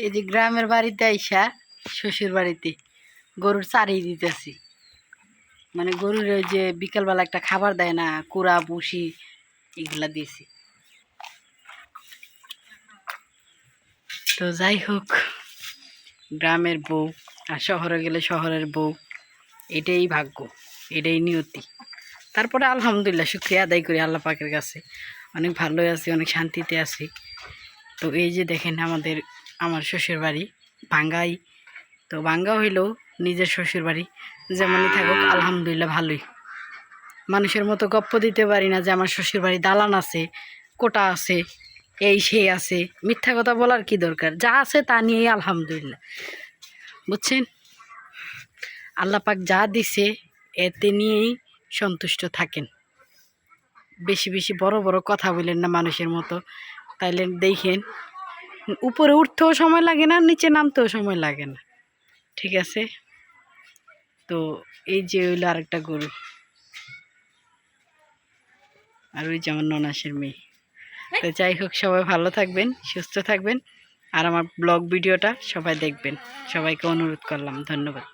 এই যে গ্রামের বাড়িতে আইসা শ্বশুর বাড়িতে গরুর চারিয়ে দিতেছি। মানে গরুর ওই যে বিকালবেলা একটা খাবার দেয় না, কুড়া ভুসি এগুলা দিয়েছি। তো যাই হোক, গ্রামের বউ আর শহরে গেলে শহরের বউ, এটাই ভাগ্য, এটাই নিয়তি। তারপরে আলহামদুলিল্লাহ শুকরিয়া আদায় করি আল্লাহ পাকের কাছে, অনেক ভালোই আছি, অনেক শান্তিতে আছি। তো এই যে দেখেন আমার শ্বশুর বাড়ি ভাঙ্গাই, তো ভাঙ্গা হইলেও নিজের শ্বশুর বাড়ি যেমনই থাকুক আলহামদুলিল্লাহ ভালোই। মানুষের মতো গপ্প দিতে পারি না যে আমার শ্বশুর বাড়ি দালান আছে, কোটা আছে, এই সেই আছে। মিথ্যা কথা বলার কি দরকার, যা আছে তা নিয়েই আলহামদুলিল্লাহ, বুঝছেন। আল্লাহ পাক যা দিছে এতে নিয়েই সন্তুষ্ট থাকেন। বেশি বেশি বড় বড় কথা বলেন না মানুষের মতো, তাইলে দেখেন উপরে উঠতেও সময় লাগে না, নিচে নামতেও সময় লাগে না, ঠিক আছে। তো এই যে হইলো আরেকটা গরু, আর ওই যে আমার ননাসের মেয়ে। তো যাই হোক, সবাই ভালো থাকবেন, সুস্থ থাকবেন, আর আমার ব্লগ ভিডিওটা সবাই দেখবেন। সবাইকে অনুরোধ করলাম, ধন্যবাদ।